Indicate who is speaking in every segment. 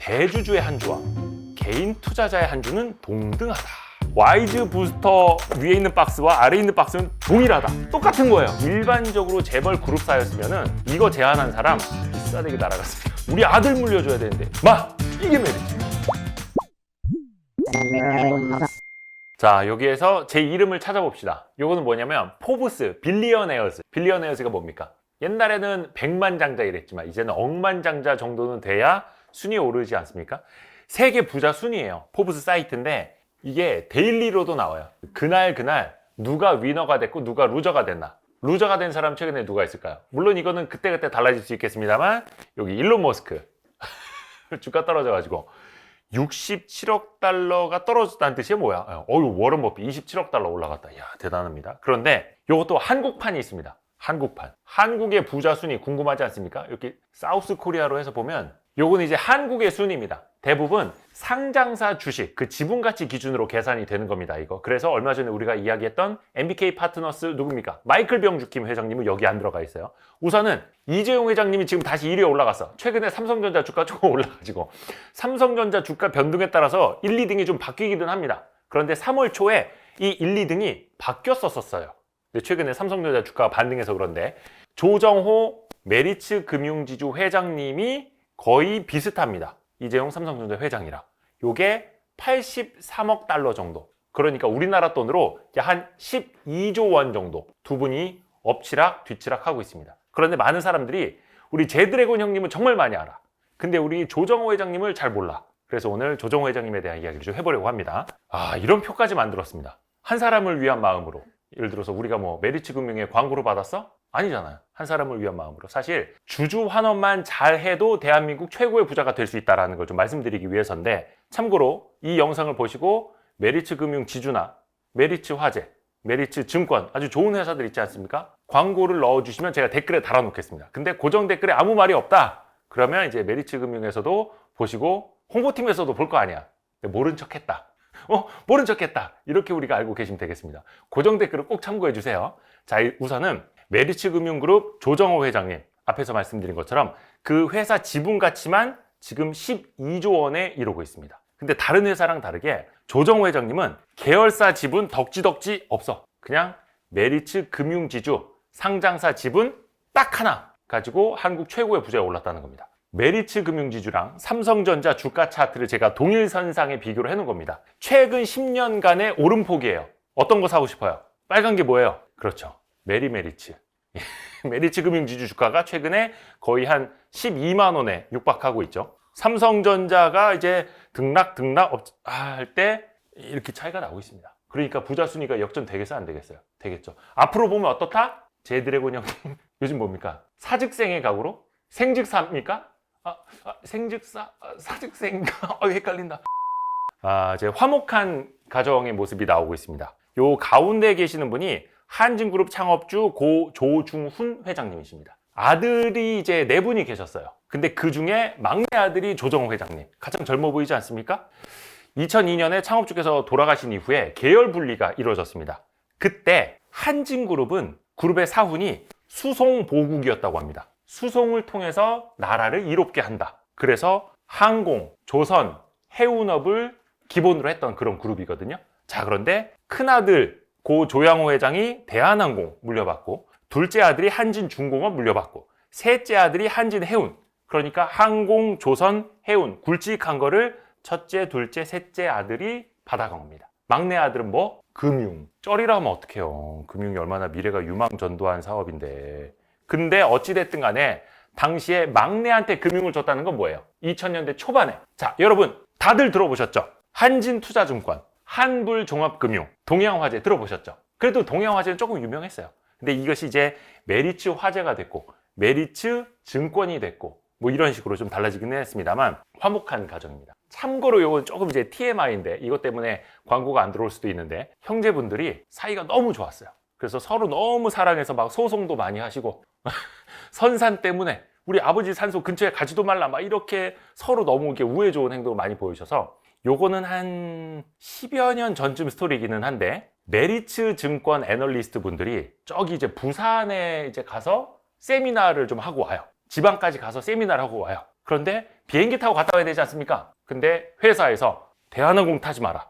Speaker 1: 대주주의 한 주와 개인 투자자의 한 주는 동등하다. 와이즈 부스터 위에 있는 박스와 아래에 있는 박스는 동일하다. 똑같은 거예요. 일반적으로 재벌 그룹사였으면은 이거 제안한 사람 비싸대게 날아갔습니다. 우리 아들 물려줘야 되는데 이게 메리츠. 자, 여기에서 제 이름을 찾아봅시다. 요거는 뭐냐면 포브스 빌리어네어즈. 빌리어네어즈가 뭡니까? 옛날에는 백만장자 이랬지만 이제는 억만장자 정도는 돼야 순위에 오르지 않습니까? 세계 부자 순위예요. 포브스 사이트인데 이게 데일리로도 나와요. 그날 누가 위너가 됐고 누가 루저가 됐나. 루저가 된 사람 최근에 누가 있을까요? 물론 이거는 그때그때 달라질 수 있겠습니다만 여기 일론 머스크 주가 떨어져가지고 67억 달러가 떨어졌다는 뜻이 뭐야? 워런 버핏 27억 달러 올라갔다. 이야, 대단합니다. 그런데 이것도 한국판이 있습니다. 한국판. 한국의 부자 순위 궁금하지 않습니까? 이렇게 사우스 코리아로 해서 보면 요거는 이제 한국의 순위입니다. 대부분 상장사 주식, 그 지분가치 기준으로 계산이 되는 겁니다, 이거. 그래서 얼마 전에 우리가 이야기했던 MBK 파트너스 누굽니까? 마이클 병주킴 회장님은 여기 안 들어가 있어요. 우선은 이재용 회장님이 지금 다시 1위에 올라갔어. 최근에 삼성전자 주가 조금 올라가지고 삼성전자 주가 변동에 따라서 1, 2등이 좀 바뀌기는 합니다. 그런데 3월 초에 이 1, 2등이 바뀌었었어요. 근데 최근에 삼성전자 주가가 반등해서 그런데 조정호 메리츠 금융지주 회장님이 거의 비슷합니다. 이재용 삼성전자 회장이랑. 요게 83억 달러 정도. 그러니까 우리나라 돈으로 한 12조 원 정도 두 분이 엎치락 뒤치락 하고 있습니다. 그런데 많은 사람들이 우리 제드래곤 형님은 정말 많이 알아. 근데 우리 조정호 회장님을 잘 몰라. 그래서 오늘 조정호 회장님에 대한 이야기를 좀 해보려고 합니다. 이런 표까지 만들었습니다. 한 사람을 위한 마음으로. 예를 들어서 우리가 메리츠 금융에 광고를 받았어? 아니잖아요. 한 사람을 위한 마음으로. 사실 주주 환원만 잘해도 대한민국 최고의 부자가 될 수 있다는 걸 좀 말씀드리기 위해서인데, 참고로 이 영상을 보시고 메리츠 금융 지주나 메리츠 화재, 메리츠 증권 아주 좋은 회사들 있지 않습니까? 광고를 넣어주시면 제가 댓글에 달아놓겠습니다. 근데 고정 댓글에 아무 말이 없다? 그러면 이제 메리츠 금융에서도 보시고 홍보팀에서도 볼 거 아니야. 모른 척했다. 모른 척했다. 이렇게 우리가 알고 계시면 되겠습니다. 고정 댓글을 꼭 참고해 주세요. 자, 우선은 메리츠금융그룹 조정호 회장님 앞에서 말씀드린 것처럼 그 회사 지분 가치만 지금 12조 원에 이르고 있습니다. 근데 다른 회사랑 다르게 조정호 회장님은 계열사 지분 덕지덕지 없어. 그냥 메리츠금융지주 상장사 지분 딱 하나 가지고 한국 최고의 부자에 올랐다는 겁니다. 메리츠금융지주랑 삼성전자 주가 차트를 제가 동일선상에 비교를 해놓은 겁니다. 최근 10년간의 오름폭이에요. 어떤 거 사고 싶어요? 빨간 게 뭐예요? 그렇죠. 메리츠. 메리츠금융지주 주가가 최근에 거의 한 12만 원에 육박하고 있죠. 삼성전자가 이제 등락 할 때 이렇게 차이가 나고 있습니다. 그러니까 부자 순위가 역전되겠어요? 안 되겠어요? 되겠죠. 앞으로 보면 어떻다? 제드래곤 형님 요즘 뭡니까? 사직생의 각오로? 생직사입니까? 사직생인가? 헷갈린다. 이제 화목한 가정의 모습이 나오고 있습니다. 요 가운데 계시는 분이 한진그룹 창업주 고 조중훈 회장님이십니다. 아들이 이제 4분이 계셨어요. 근데 그 중에 막내 아들이 조정호 회장님. 가장 젊어 보이지 않습니까? 2002년에 창업주께서 돌아가신 이후에 계열 분리가 이루어졌습니다. 그때 한진그룹은 그룹의 사훈이 수송보국이었다고 합니다. 수송을 통해서 나라를 이롭게 한다. 그래서 항공, 조선, 해운업을 기본으로 했던 그런 그룹이거든요. 자, 그런데 큰아들 고 조양호 회장이 대한항공 물려받고, 둘째 아들이 한진중공업 물려받고, 셋째 아들이 한진해운. 그러니까 항공, 조선, 해운 굵직한 거를 첫째, 둘째, 셋째 아들이 받아간 겁니다. 막내 아들은 뭐? 금융. 쩔이라 하면 어떡해요. 금융이 얼마나 미래가 유망전도한 사업인데. 근데 어찌됐든 간에 당시에 막내한테 금융을 줬다는 건 뭐예요? 2000년대 초반에. 자, 여러분 다들 들어보셨죠? 한진투자증권, 한불종합금융, 동양화재 들어보셨죠? 그래도 동양화재는 조금 유명했어요. 근데 이것이 이제 메리츠 화재가 됐고 메리츠 증권이 됐고 뭐 이런 식으로 좀 달라지긴 했습니다만 화목한 가정입니다. 참고로 이건 조금 이제 TMI인데 이것 때문에 광고가 안 들어올 수도 있는데 형제분들이 사이가 너무 좋았어요. 그래서 서로 너무 사랑해서 막 소송도 많이 하시고 선산 때문에 우리 아버지 산소 근처에 가지도 말라 막 이렇게 서로 너무 이렇게 우애 좋은 행동을 많이 보이셔서 요거는 한 10여 년 전쯤 스토리이기는 한데 메리츠 증권 애널리스트 분들이 저기 이제 부산에 이제 가서 세미나를 좀 하고 와요. 지방까지 가서 세미나를 하고 와요. 그런데 비행기 타고 갔다 와야 되지 않습니까? 근데 회사에서 대한항공 타지 마라.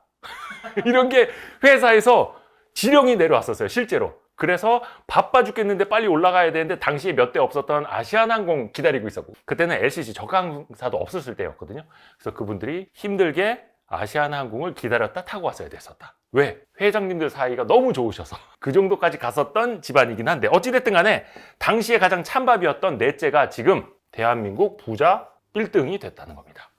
Speaker 1: 이런 게 회사에서 지령이 내려왔었어요, 실제로. 그래서 바빠 죽겠는데 빨리 올라가야 되는데 당시에 몇 대 없었던 아시아나항공 기다리고 있었고, 그때는 LCC 저가항공사도 없었을 때였거든요. 그래서 그분들이 힘들게 아시아나항공을 기다렸다 타고 왔어야 됐었다. 왜? 회장님들 사이가 너무 좋으셔서 그 정도까지 갔었던 집안이긴 한데, 어찌됐든 간에 당시에 가장 찬밥이었던 넷째가 지금 대한민국 부자 1등이 됐다는 겁니다.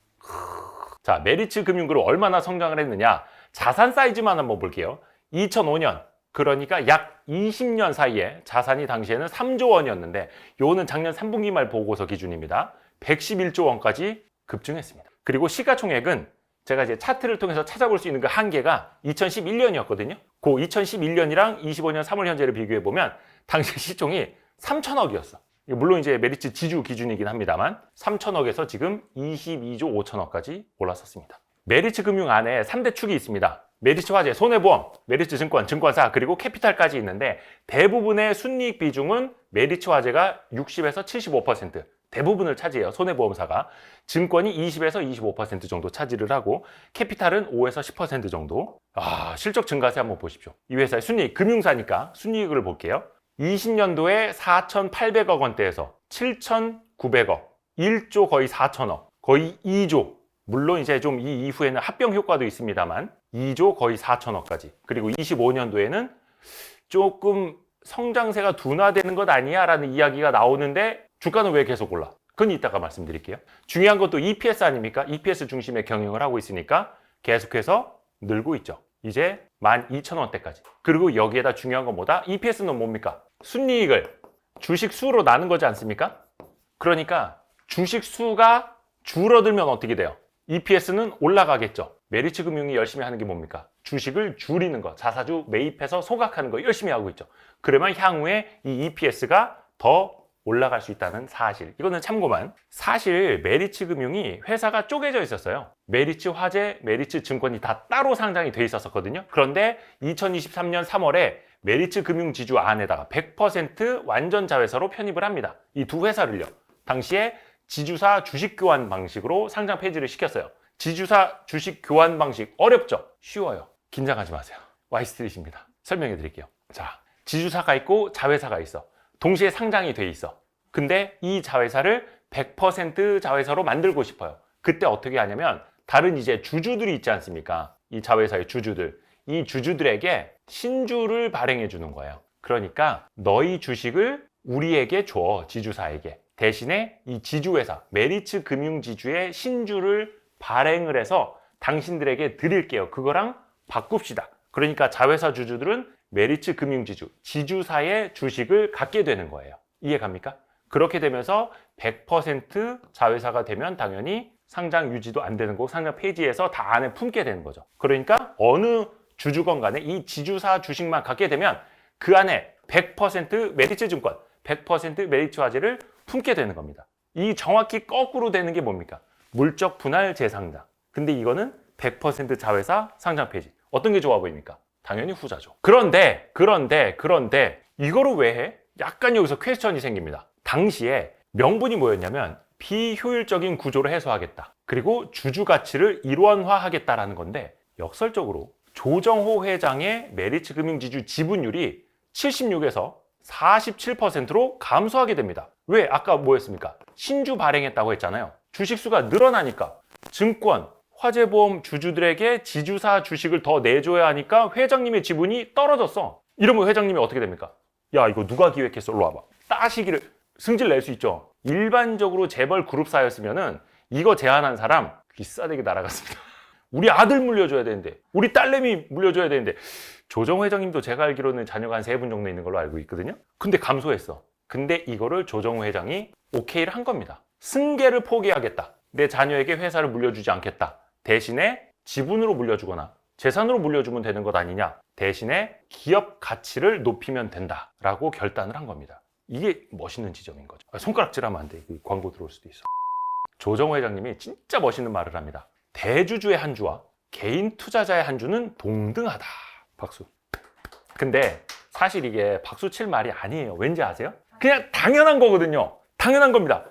Speaker 1: 자, 메리츠 금융그룹 얼마나 성장을 했느냐, 자산 사이즈만 한번 볼게요. 2005년, 그러니까 약 20년 사이에 자산이 당시에는 3조 원이었는데, 요거는 작년 3분기 말 보고서 기준입니다. 111조 원까지 급증했습니다. 그리고 시가총액은 제가 이제 차트를 통해서 찾아볼 수 있는 그 한계가 2011년이었거든요. 그 2011년이랑 25년 3월 현재를 비교해 보면 당시 시총이 3천억이었어. 물론 이제 메리츠 지주 기준이긴 합니다만 3천억에서 지금 22조 5천억까지 올랐었습니다. 메리츠 금융 안에 3대 축이 있습니다. 메리츠 화재, 손해보험, 메리츠 증권, 증권사, 그리고 캐피탈까지 있는데, 대부분의 순이익 비중은 메리츠 화재가 60에서 75%, 대부분을 차지해요. 손해보험사가. 증권이 20에서 25% 정도 차지를 하고, 캐피탈은 5에서 10% 정도. 실적 증가세 한번 보십시오. 이 회사의 순이익, 금융사니까 순이익을 볼게요. 20년도에 4,800억 원대에서 7,900억, 1조 거의 4천억, 거의 2조. 물론 이제 좀 이 이후에는 합병 효과도 있습니다만 2조 거의 4천억까지. 그리고 25년도에는 조금 성장세가 둔화되는 것 아니야? 라는 이야기가 나오는데 주가는 왜 계속 올라? 그건 이따가 말씀드릴게요. 중요한 것도 EPS 아닙니까? EPS 중심의 경영을 하고 있으니까 계속해서 늘고 있죠. 이제 12,000원대까지. 그리고 여기에다 중요한 건 뭐다? EPS는 뭡니까? 순이익을 주식 수로 나눈 거지 않습니까? 그러니까 주식 수가 줄어들면 어떻게 돼요? EPS는 올라가겠죠. 메리츠 금융이 열심히 하는 게 뭡니까? 주식을 줄이는 거, 자사주 매입해서 소각하는 거 열심히 하고 있죠. 그러면 향후에 이 EPS가 더 올라갈 수 있다는 사실. 이거는 참고만. 사실 메리츠 금융이 회사가 쪼개져 있었어요. 메리츠 화재, 메리츠 증권이 다 따로 상장이 돼 있었거든요. 그런데 2023년 3월에 메리츠 금융지주 안에다가 100% 완전 자회사로 편입을 합니다. 이 두 회사를요. 당시에 지주사 주식 교환 방식으로 상장 폐지를 시켰어요. 지주사 주식 교환 방식 어렵죠? 쉬워요. 긴장하지 마세요. 와이스트릿입니다. 설명해 드릴게요. 자, 지주사가 있고 자회사가 있어. 동시에 상장이 돼 있어. 근데 이 자회사를 100% 자회사로 만들고 싶어요. 그때 어떻게 하냐면 다른 이제 주주들이 있지 않습니까? 이 자회사의 주주들. 이 주주들에게 신주를 발행해 주는 거예요. 그러니까 너희 주식을 우리에게 줘, 지주사에게. 대신에 이 지주회사, 메리츠 금융지주의 신주를 발행을 해서 당신들에게 드릴게요. 그거랑 바꿉시다. 그러니까 자회사 주주들은 메리츠 금융지주, 지주사의 주식을 갖게 되는 거예요. 이해 갑니까? 그렇게 되면서 100% 자회사가 되면 당연히 상장 유지도 안 되는 거고 상장 폐지해서 다 안에 품게 되는 거죠. 그러니까 어느 주주건 간에 이 지주사 주식만 갖게 되면 그 안에 100% 메리츠 증권, 100% 메리츠 화재를 품게 되는 겁니다. 이 정확히 거꾸로 되는 게 뭡니까? 물적 분할 재상장. 근데 이거는 100% 자회사 상장 폐지. 어떤 게 좋아 보입니까? 당연히 후자죠. 그런데 이거를 왜 해? 약간 여기서 퀘스천이 생깁니다. 당시에 명분이 뭐였냐면 비효율적인 구조를 해소하겠다. 그리고 주주 가치를 일원화하겠다라는 건데, 역설적으로 조정호 회장의 메리츠 금융지주 지분율이 76에서 47%로 감소하게 됩니다. 왜? 아까 뭐였습니까? 신주 발행했다고 했잖아요. 주식수가 늘어나니까 증권, 화재보험 주주들에게 지주사 주식을 더 내줘야 하니까 회장님의 지분이 떨어졌어. 이러면 회장님이 어떻게 됩니까? 야, 이거 누가 기획했어? 일로 와봐. 따시기를 승질 낼 수 있죠. 일반적으로 재벌 그룹사였으면은 이거 제안한 사람 귀싸대기 날아갔습니다. 우리 아들 물려줘야 되는데, 우리 딸내미 물려줘야 되는데. 조정호 회장님도 제가 알기로는 자녀가 한 3분 정도 있는 걸로 알고 있거든요. 근데 감소했어. 근데 이거를 조정호 회장이 오케이를 한 겁니다. 승계를 포기하겠다. 내 자녀에게 회사를 물려주지 않겠다. 대신에 지분으로 물려주거나 재산으로 물려주면 되는 것 아니냐. 대신에 기업 가치를 높이면 된다라고 결단을 한 겁니다. 이게 멋있는 지점인 거죠. 손가락질하면 안 돼. 광고 들어올 수도 있어. 조정호 회장님이 진짜 멋있는 말을 합니다. 대주주의 한 주와 개인 투자자의 한 주는 동등하다. 박수. 근데 사실 이게 박수 칠 말이 아니에요. 왠지 아세요? 그냥 당연한 거거든요. 당연한 겁니다.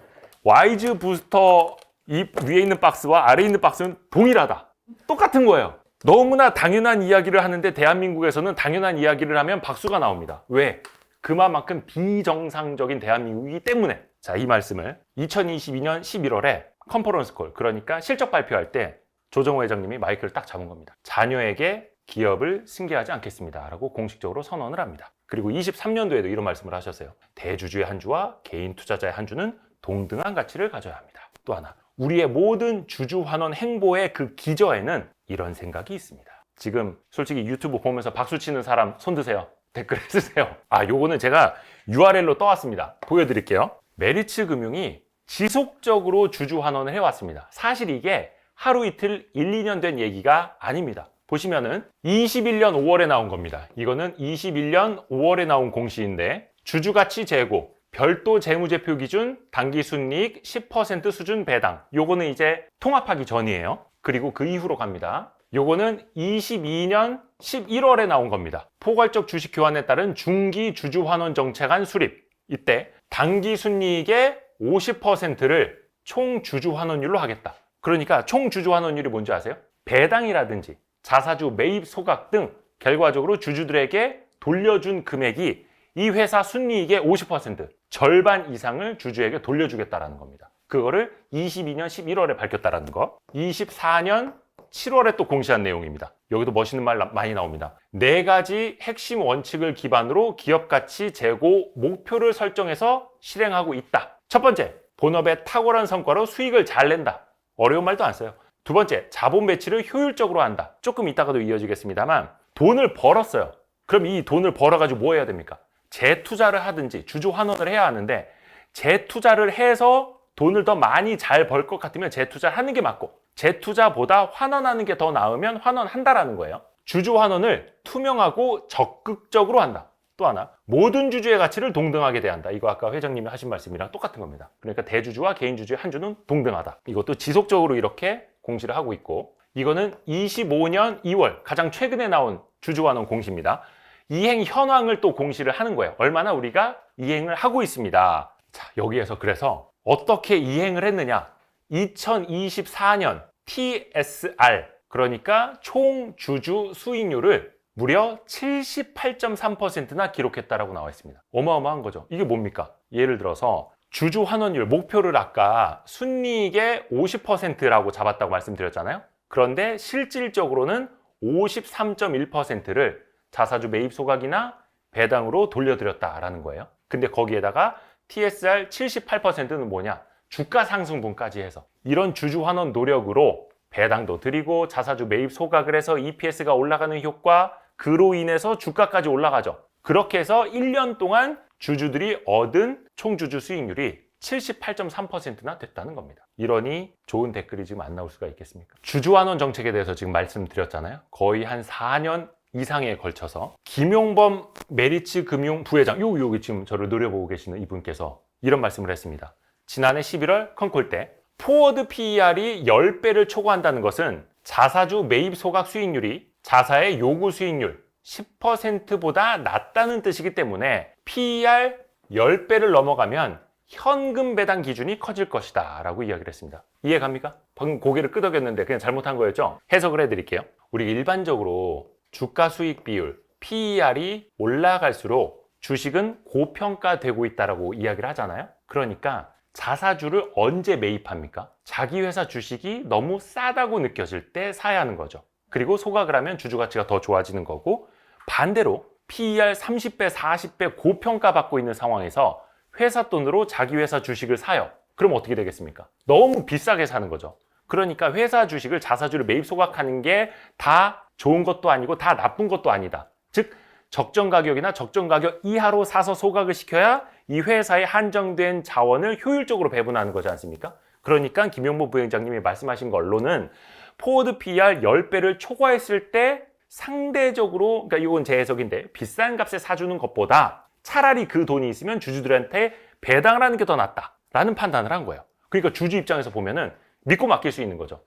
Speaker 1: 와이즈 부스터 이 위에 있는 박스와 아래에 있는 박스는 동일하다. 똑같은 거예요. 너무나 당연한 이야기를 하는데 대한민국에서는 당연한 이야기를 하면 박수가 나옵니다. 왜? 그만큼 비정상적인 대한민국이기 때문에. 자, 이 말씀을 2022년 11월에 컨퍼런스 콜, 그러니까 실적 발표할 때 조정호 회장님이 마이크를 딱 잡은 겁니다. 자녀에게 기업을 승계하지 않겠습니다 라고 공식적으로 선언을 합니다. 그리고 23년도에도 이런 말씀을 하셨어요. 대주주의 한 주와 개인 투자자의 한 주는 동등한 가치를 가져야 합니다. 또 하나, 우리의 모든 주주 환원 행보의 그 기저에는 이런 생각이 있습니다. 지금 솔직히 유튜브 보면서 박수 치는 사람 손 드세요. 댓글 해주세요. 요거는 제가 URL로 떠왔습니다. 보여드릴게요. 메리츠 금융이 지속적으로 주주 환원을 해왔습니다. 사실 이게 하루 이틀 1, 2년 된 얘기가 아닙니다. 보시면은 21년 5월에 나온 겁니다. 이거는 21년 5월에 나온 공시인데 주주가치 재고, 별도 재무제표 기준, 당기순이익 10% 수준 배당. 요거는 이제 통합하기 전이에요. 그리고 그 이후로 갑니다. 요거는 22년 11월에 나온 겁니다. 포괄적 주식 교환에 따른 중기 주주 환원 정책안 수립. 이때 당기순이익의 50%를 총 주주 환원율로 하겠다. 그러니까 총 주주 환원율이 뭔지 아세요? 배당이라든지 자사주 매입 소각 등 결과적으로 주주들에게 돌려준 금액이 이 회사 순이익의 50%, 절반 이상을 주주에게 돌려주겠다라는 겁니다. 그거를 22년 11월에 밝혔다라는 거. 24년 7월에 또 공시한 내용입니다. 여기도 멋있는 말 많이 나옵니다. 4가지 핵심 원칙을 기반으로 기업 가치 재고 목표를 설정해서 실행하고 있다. 첫 번째, 본업의 탁월한 성과로 수익을 잘 낸다. 어려운 말도 안 써요. 두 번째, 자본 배치를 효율적으로 한다. 조금 이따가도 이어지겠습니다만 돈을 벌었어요. 그럼 이 돈을 벌어가지고 뭐 해야 됩니까? 재투자를 하든지 주주 환원을 해야 하는데 재투자를 해서 돈을 더 많이 잘 벌 것 같으면 재투자를 하는 게 맞고 재투자보다 환원하는 게 더 나으면 환원한다라는 거예요. 주주 환원을 투명하고 적극적으로 한다. 또 하나, 모든 주주의 가치를 동등하게 대한다. 이거 아까 회장님이 하신 말씀이랑 똑같은 겁니다. 그러니까 대주주와 개인 주주의 한 주는 동등하다. 이것도 지속적으로 이렇게 공시를 하고 있고, 이거는 25년 2월 가장 최근에 나온 주주 환원 공시입니다. 이행 현황을 또 공시를 하는 거예요. 얼마나 우리가 이행을 하고 있습니다. 자, 여기에서 그래서 어떻게 이행을 했느냐? 2024년 TSR, 그러니까 총 주주 수익률을 무려 78.3%나 기록했다라고 나와 있습니다. 어마어마한 거죠. 이게 뭡니까? 예를 들어서 주주 환원율 목표를 아까 순이익의 50%라고 잡았다고 말씀드렸잖아요. 그런데 실질적으로는 53.1%를 자사주 매입 소각이나 배당으로 돌려드렸다라는 거예요. 근데 거기에다가 TSR 78%는 뭐냐? 주가 상승분까지 해서 이런 주주 환원 노력으로 배당도 드리고 자사주 매입 소각을 해서 EPS가 올라가는 효과, 그로 인해서 주가까지 올라가죠. 그렇게 해서 1년 동안 주주들이 얻은 총주주 수익률이 78.3%나 됐다는 겁니다. 이러니 좋은 댓글이 지금 안 나올 수가 있겠습니까? 주주 환원 정책에 대해서 지금 말씀드렸잖아요. 거의 한 4년 이상에 걸쳐서 김용범 메리츠 금융 부회장, 여기 지금 저를 노려보고 계시는 이분께서 이런 말씀을 했습니다. 지난해 11월 컨콜 때 포워드 PER이 10배를 초과한다는 것은 자사주 매입 소각 수익률이 자사의 요구 수익률 10%보다 낮다는 뜻이기 때문에 PER 10배를 넘어가면 현금 배당 기준이 커질 것이다 라고 이야기를 했습니다. 이해 갑니까? 방금 고개를 끄덕였는데 그냥 잘못한 거였죠? 해석을 해드릴게요. 우리 일반적으로 주가 수익 비율 PER이 올라갈수록 주식은 고평가되고 있다라고 이야기를 하잖아요. 그러니까 자사주를 언제 매입합니까? 자기 회사 주식이 너무 싸다고 느껴질 때 사야 하는 거죠. 그리고 소각을 하면 주주 가치가 더 좋아지는 거고, 반대로 PER 30배, 40배 고평가 받고 있는 상황에서 회사 돈으로 자기 회사 주식을 사요. 그럼 어떻게 되겠습니까? 너무 비싸게 사는 거죠. 그러니까 회사 주식을 자사주를 매입 소각하는 게 다 좋은 것도 아니고 다 나쁜 것도 아니다. 즉 적정 가격이나 적정 가격 이하로 사서 소각을 시켜야 이 회사의 한정된 자원을 효율적으로 배분하는 거지 않습니까? 그러니까 김용범 부회장님이 말씀하신 걸로는 포워드 PER 10배를 초과했을 때 상대적으로, 그러니까 이건 제 해석인데, 비싼 값에 사주는 것보다 차라리 그 돈이 있으면 주주들한테 배당을 하는 게 더 낫다라는 판단을 한 거예요. 그러니까 주주 입장에서 보면은 믿고 맡길 수 있는 거죠.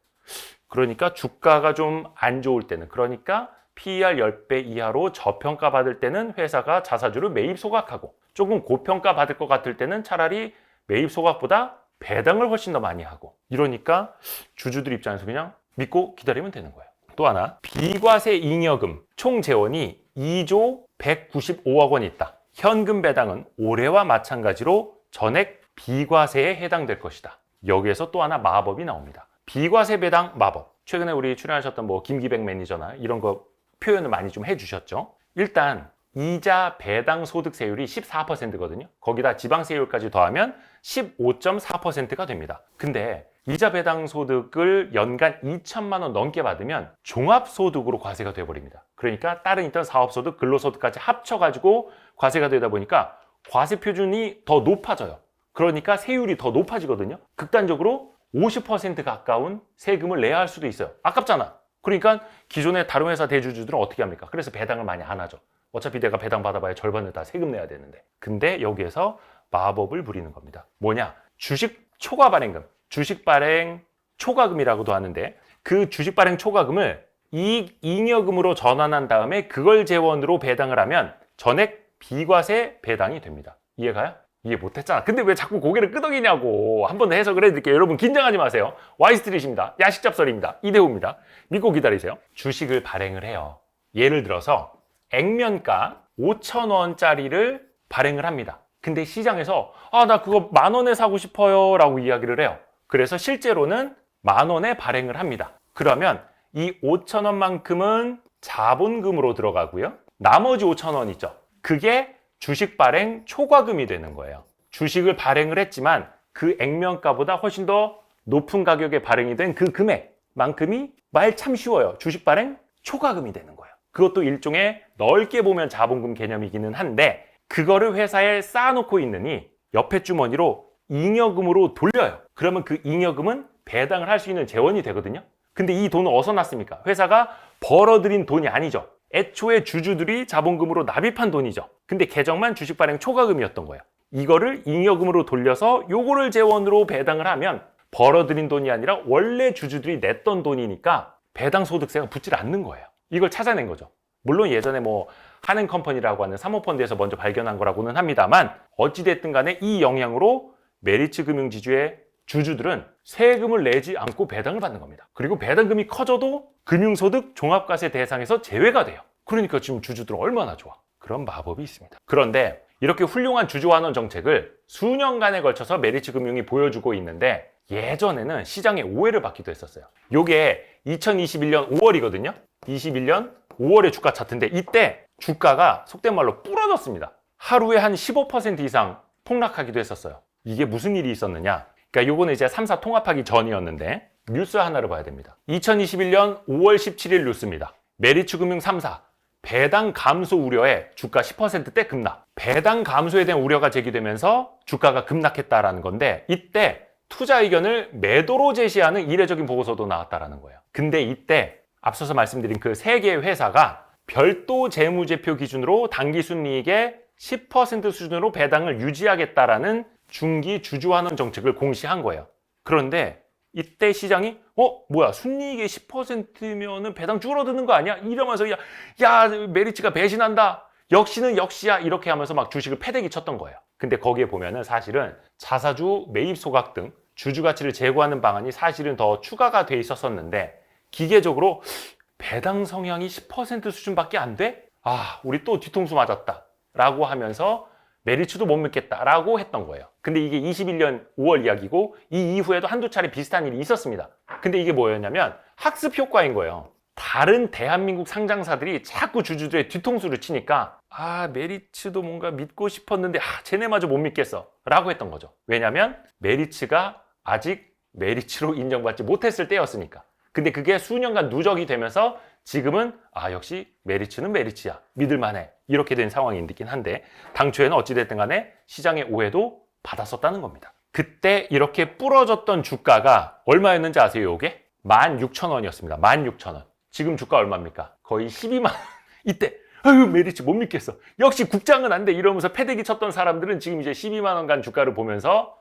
Speaker 1: 그러니까 주가가 좀 안 좋을 때는, 그러니까 PER 10배 이하로 저평가 받을 때는 회사가 자사주를 매입 소각하고, 조금 고평가 받을 것 같을 때는 차라리 매입 소각보다 배당을 훨씬 더 많이 하고, 이러니까 주주들 입장에서 그냥 믿고 기다리면 되는 거예요. 또 하나, 비과세 잉여금 총 재원이 2조 195억 원이 있다. 현금 배당은 올해와 마찬가지로 전액 비과세에 해당될 것이다. 여기에서 또 하나 마법이 나옵니다. 비과세 배당 마법. 최근에 우리 출연하셨던 뭐 김기백 매니저나 이런 거 표현을 많이 좀 해주셨죠. 일단 이자 배당 소득세율이 14%거든요. 거기다 지방세율까지 더하면 15.4%가 됩니다. 근데 이자 배당 소득을 연간 2천만 원 넘게 받으면 종합소득으로 과세가 돼버립니다. 그러니까 다른 있던 사업소득, 근로소득까지 합쳐가지고 과세가 되다 보니까 과세 표준이 더 높아져요. 그러니까 세율이 더 높아지거든요. 극단적으로 50% 가까운 세금을 내야 할 수도 있어요. 아깝잖아. 그러니까 기존의 다른 회사 대주주들은 어떻게 합니까? 그래서 배당을 많이 안 하죠. 어차피 내가 배당 받아봐야 절반을 다 세금 내야 되는데. 근데 여기에서 마법을 부리는 겁니다. 뭐냐? 주식 초과 발행금, 주식 발행 초과금이라고도 하는데, 그 주식 발행 초과금을 이익 잉여금으로 전환한 다음에 그걸 재원으로 배당을 하면 전액 비과세 배당이 됩니다. 이해가요? 이해 못했잖아. 근데 왜 자꾸 고개를 끄덕이냐고. 한 번 더 해석을 해드릴게요. 여러분 긴장하지 마세요. 와이스트릿입니다. 야식잡설입니다. 이대호입니다. 믿고 기다리세요. 주식을 발행을 해요. 예를 들어서 액면가 5,000원짜리를 발행을 합니다. 근데 시장에서 나 그거 10,000원에 사고 싶어요 라고 이야기를 해요. 그래서 실제로는 10,000원에 발행을 합니다. 그러면 이 5,000원만큼은 자본금으로 들어가고요. 나머지 5,000원 있죠. 그게 주식 발행 초과금이 되는 거예요. 주식을 발행을 했지만 그 액면가보다 훨씬 더 높은 가격에 발행이 된 그 금액만큼이 말 참 쉬워요. 주식 발행 초과금이 되는 거예요. 그것도 일종의 넓게 보면 자본금 개념이기는 한데, 그거를 회사에 쌓아놓고 있느니 옆에 주머니로 잉여금으로 돌려요. 그러면 그 잉여금은 배당을 할 수 있는 재원이 되거든요. 근데 이 돈은 어디서 났습니까? 회사가 벌어들인 돈이 아니죠. 애초에 주주들이 자본금으로 납입한 돈이죠. 근데 계정만 주식 발행 초과금이었던 거예요. 이거를 잉여금으로 돌려서 요거를 재원으로 배당을 하면 벌어들인 돈이 아니라 원래 주주들이 냈던 돈이니까 배당 소득세가 붙질 않는 거예요. 이걸 찾아낸 거죠. 물론 예전에 뭐 한은컴퍼니라고 하는 사모펀드에서 먼저 발견한 거라고는 합니다만, 어찌됐든 간에 이 영향으로 메리츠 금융지주의 주주들은 세금을 내지 않고 배당을 받는 겁니다. 그리고 배당금이 커져도 금융소득 종합과세 대상에서 제외가 돼요. 그러니까 지금 주주들은 얼마나 좋아. 그런 마법이 있습니다. 그런데 이렇게 훌륭한 주주환원 정책을 수년간에 걸쳐서 메리츠 금융이 보여주고 있는데, 예전에는 시장에 오해를 받기도 했었어요. 요게 2021년 5월이거든요. 21년 5월의 주가 차트인데, 이때 주가가 속된 말로 부러졌습니다. 하루에 한 15% 이상 폭락하기도 했었어요. 이게 무슨 일이 있었느냐? 그러니까 요거는 이제 3사 통합하기 전이었는데 뉴스 하나를 봐야 됩니다. 2021년 5월 17일 뉴스입니다. 메리츠금융 3사 배당 감소 우려에 주가 10%대 급락. 배당 감소에 대한 우려가 제기되면서 주가가 급락했다라는 건데, 이때 투자 의견을 매도로 제시하는 이례적인 보고서도 나왔다라는 거예요. 근데 이때 앞서서 말씀드린 그 세 개의 회사가 별도 재무제표 기준으로 당기순이익의 10% 수준으로 배당을 유지하겠다라는 중기 주주환원 정책을 공시한 거예요. 그런데 이때 시장이 뭐야, 순이익의 10%면은 배당 줄어드는 거 아니야? 이러면서 야 메리츠가 배신한다. 역시는 역시야. 이렇게 하면서 막 주식을 패대기 쳤던 거예요. 근데 거기에 보면은 사실은 자사주 매입 소각 등 주주 가치를 제고하는 방안이 사실은 더 추가가 돼 있었었는데, 기계적으로 배당 성향이 10% 수준밖에 안 돼? 우리 또 뒤통수 맞았다 라고 하면서 메리츠도 못 믿겠다 라고 했던 거예요. 근데 이게 21년 5월 이야기고, 이 이후에도 한두 차례 비슷한 일이 있었습니다. 근데 이게 뭐였냐면 학습 효과인 거예요. 다른 대한민국 상장사들이 자꾸 주주들의 뒤통수를 치니까 메리츠도 뭔가 믿고 싶었는데 쟤네마저 못 믿겠어 라고 했던 거죠. 왜냐면 메리츠가 아직 메리츠로 인정받지 못했을 때였으니까. 근데 그게 수년간 누적이 되면서 지금은 역시 메리츠는 메리츠야, 믿을만해, 이렇게 된 상황이긴 한데, 당초에는 어찌됐든 간에 시장의 오해도 받았었다는 겁니다. 그때 이렇게 부러졌던 주가가 얼마였는지 아세요? 이게 16,000원이었습니다. 16,000원. 지금 주가 얼마입니까? 거의 12만 원. 이때 메리츠 못 믿겠어, 역시 국장은 안 돼, 이러면서 패대기 쳤던 사람들은 지금 이제 12만 원간 주가를 보면서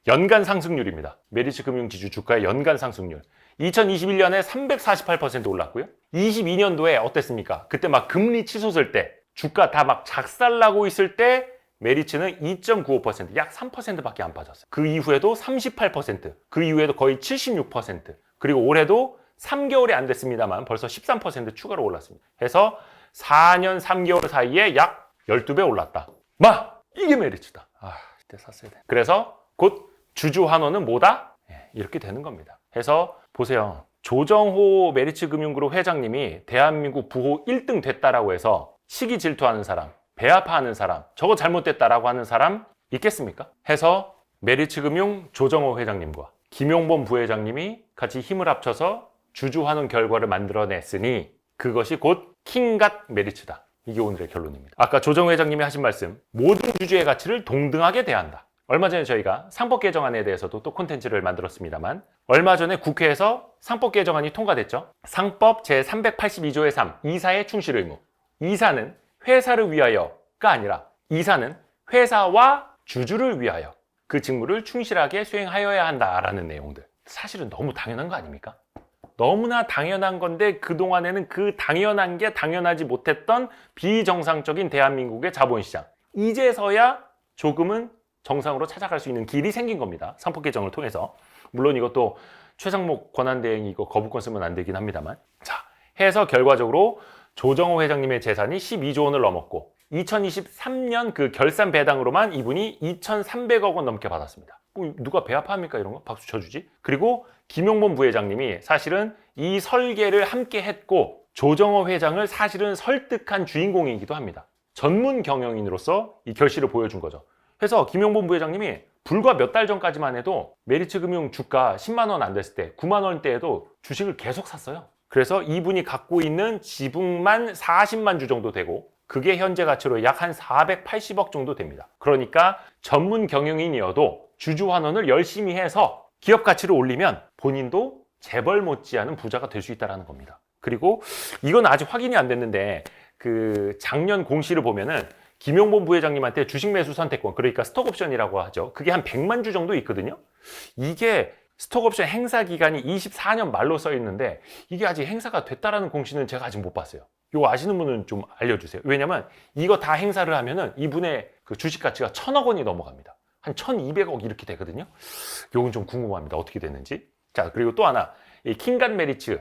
Speaker 1: 연간 상승률입니다. 메리츠 금융지주 주가의 연간 상승률 2021년에 348% 올랐고요. 22년도에 어땠습니까? 그때 막 금리 치솟을 때, 주가 다 막 작살나고 있을 때 메리츠는 2.95%, 약 3%밖에 안 빠졌어요. 그 이후에도 38%, 그 이후에도 거의 76%, 그리고 올해도 3개월이 안 됐습니다만 벌써 13% 추가로 올랐습니다. 해서 4년 3개월 사이에 약 12배 올랐다. 이게 메리츠다. 이때 샀어야 돼. 그래서 곧 주주환원은 뭐다? 이렇게 되는 겁니다. 해서 보세요. 조정호 메리츠금융그룹 회장님이 대한민국 부호 1등 됐다라고 해서 시기 질투하는 사람, 배아파하는 사람, 저거 잘못됐다라고 하는 사람 있겠습니까? 해서 메리츠금융 조정호 회장님과 김용범 부회장님이 같이 힘을 합쳐서 주주환원 결과를 만들어냈으니 그것이 곧 킹갓 메리츠다. 이게 오늘의 결론입니다. 아까 조정호 회장님이 하신 말씀, 모든 주주의 가치를 동등하게 대한다. 얼마 전에 저희가 상법 개정안에 대해서도 또 콘텐츠를 만들었습니다만 얼마 전에 국회에서 상법 개정안이 통과됐죠. 상법 제382조의 3, 이사의 충실 의무. 이사는 회사를 위하여가 아니라 이사는 회사와 주주를 위하여 그 직무를 충실하게 수행하여야 한다라는 내용들. 사실은 너무 당연한 거 아닙니까? 너무나 당연한 건데 그동안에는 그 당연한 게 당연하지 못했던 비정상적인 대한민국의 자본시장. 이제서야 조금은 정상으로 찾아갈 수 있는 길이 생긴 겁니다. 상법 개정을 통해서. 물론 이것도 최상목 권한대행이 이거 거부권 쓰면 안 되긴 합니다만. 자, 해서 결과적으로 조정호 회장님의 재산이 12조 원을 넘었고 2023년 그 결산 배당으로만 이분이 2,300억 원 넘게 받았습니다. 누가 배 아파합니까? 이런 거 박수 쳐주지. 그리고 김용범 부회장님이 사실은 이 설계를 함께 했고 조정호 회장을 사실은 설득한 주인공이기도 합니다. 전문 경영인으로서 이 결실을 보여준 거죠. 그래서 김용범 부회장님이 불과 몇 달 전까지만 해도 메리츠금융 주가 10만 원 안 됐을 때 9만 원대에도 주식을 계속 샀어요. 그래서 이분이 갖고 있는 지분만 40만 주 정도 되고 그게 현재 가치로 약 한 480억 정도 됩니다. 그러니까 전문 경영인이어도 주주환원을 열심히 해서 기업 가치를 올리면 본인도 재벌 못지않은 부자가 될 수 있다는 겁니다. 그리고 이건 아직 확인이 안 됐는데 그 작년 공시를 보면은 김용범 부회장님한테 주식 매수 선택권, 그러니까 스톡옵션이라고 하죠. 그게 한 100만 주 정도 있거든요. 이게 스톡옵션 행사 기간이 24년 말로 써 있는데 이게 아직 행사가 됐다라는 공시는 제가 아직 못 봤어요. 이거 아시는 분은 좀 알려주세요. 왜냐면 이거 다 행사를 하면은 이분의 그 주식 가치가 1,000억 원이 넘어갑니다. 한 1,200억 이렇게 되거든요. 이건 좀 궁금합니다. 어떻게 됐는지. 자, 그리고 또 하나. 이 킹갓 메리츠.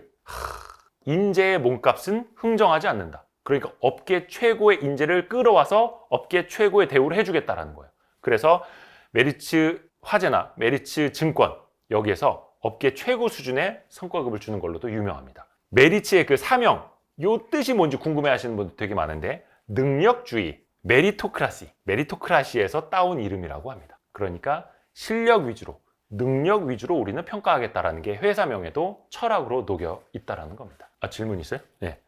Speaker 1: 인재의 몸값은 흥정하지 않는다. 그러니까 업계 최고의 인재를 끌어와서 업계 최고의 대우를 해주겠다라는 거예요. 그래서 메리츠 화재나 메리츠 증권 여기에서 업계 최고 수준의 성과급을 주는 걸로도 유명합니다. 메리츠의 그 사명, 요 뜻이 뭔지 궁금해하시는 분들 되게 많은데 능력주의, 메리토크라시에서 따온 이름이라고 합니다. 그러니까 실력 위주로, 능력 위주로 우리는 평가하겠다라는 게 회사명에도 철학으로 녹여 있다라는 겁니다. 질문 있어요? 네.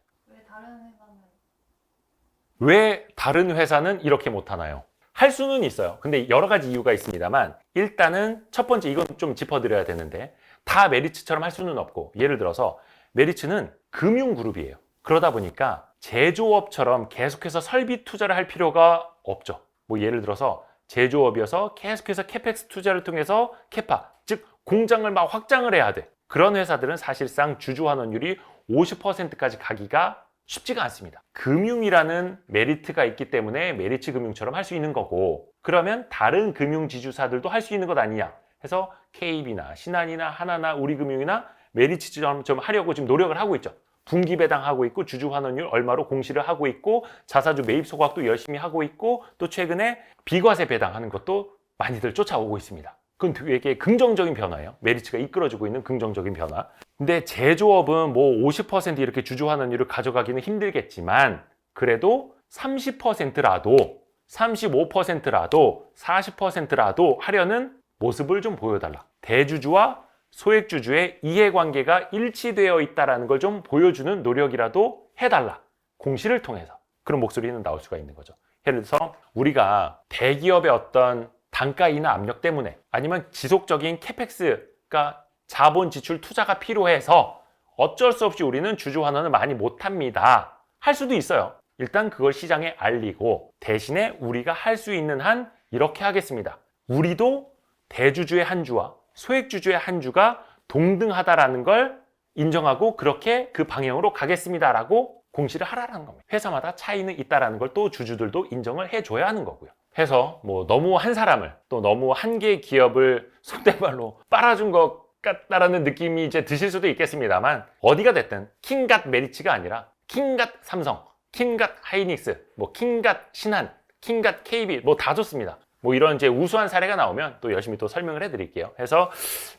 Speaker 1: 왜 다른 회사는 이렇게 못하나요? 할 수는 있어요. 근데 여러 가지 이유가 있습니다만 일단은 첫 번째 이건 좀 짚어드려야 되는데 다 메리츠처럼 할 수는 없고 예를 들어서 메리츠는 금융그룹이에요. 그러다 보니까 제조업처럼 계속해서 설비 투자를 할 필요가 없죠. 뭐 예를 들어서 제조업이어서 계속해서 캐펙스 투자를 통해서 캐파, 즉 공장을 막 확장을 해야 돼. 그런 회사들은 사실상 주주환원율이 50%까지 가기가 쉽지가 않습니다. 금융이라는 메리트가 있기 때문에 메리츠 금융처럼 할 수 있는 거고 그러면 다른 금융지주사들도 할 수 있는 것 아니냐 해서 KB나 신한이나 하나나 우리금융이나 메리츠처럼 좀 하려고 지금 노력을 하고 있죠. 분기 배당하고 있고 주주환원율 얼마로 공시를 하고 있고 자사주 매입 소각도 열심히 하고 있고 또 최근에 비과세 배당하는 것도 많이들 쫓아오고 있습니다. 그건 되게 긍정적인 변화예요. 메리츠가 이끌어주고 있는 긍정적인 변화. 근데 제조업은 뭐 50% 이렇게 주주환원율을 가져가기는 힘들겠지만 그래도 30%라도 35%라도 40%라도 하려는 모습을 좀 보여달라. 대주주와 소액주주의 이해관계가 일치되어 있다는 걸 좀 보여주는 노력이라도 해달라. 공시를 통해서. 그런 목소리는 나올 수가 있는 거죠. 예를 들어서 우리가 대기업의 어떤 단가 인하 압력 때문에 아니면 지속적인 캐펙스가 자본 지출 투자가 필요해서 어쩔 수 없이 우리는 주주환원을 많이 못합니다. 할 수도 있어요. 일단 그걸 시장에 알리고 대신에 우리가 할 수 있는 한 이렇게 하겠습니다. 우리도 대주주의 한 주와 소액주주의 한 주가 동등하다라는 걸 인정하고 그렇게 그 방향으로 가겠습니다라고 공시를 하라는 겁니다. 회사마다 차이는 있다라는 걸 또 주주들도 인정을 해줘야 하는 거고요. 해서 뭐 너무 한 사람을 또 너무 한 개의 기업을 속된 말로 빨아준 것 같다라는 느낌이 이제 드실 수도 있겠습니다만, 어디가 됐든 킹갓 메리츠가 아니라 킹갓 삼성, 킹갓 하이닉스, 뭐 킹갓 신한, 킹갓 KB 뭐 다 좋습니다. 뭐 이런 이제 우수한 사례가 나오면 또 열심히 또 설명을 해드릴게요. 해서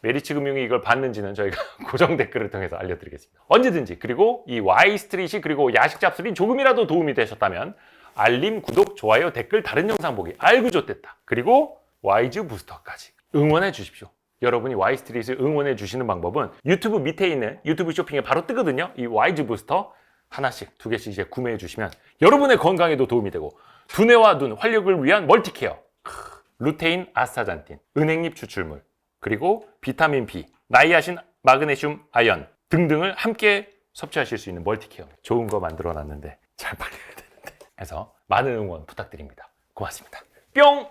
Speaker 1: 메리츠 금융이 이걸 봤는지는 저희가 고정 댓글을 통해서 알려드리겠습니다. 언제든지. 그리고 이 Y스트릿이 그리고 야식 잡술이 조금이라도 도움이 되셨다면 알림, 구독, 좋아요, 댓글, 다른 영상 보기, 알고 좋댔다. 그리고 YG 부스터까지 응원해 주십시오. 여러분이 Y스트릿을 응원해 주시는 방법은 유튜브 밑에 있는 유튜브 쇼핑에 바로 뜨거든요. 이 YG 부스터 하나씩, 두 개씩 이제 구매해 주시면 여러분의 건강에도 도움이 되고 두뇌와 눈, 활력을 위한 멀티케어, 루테인, 아스타잔틴, 은행잎 추출물, 그리고 비타민 B, 나이아신, 마그네슘, 아연 등등을 함께 섭취하실 수 있는 멀티케어. 좋은 거 만들어 놨는데 잘 팔려야 되는데. 해서 많은 응원 부탁드립니다. 고맙습니다. 뿅!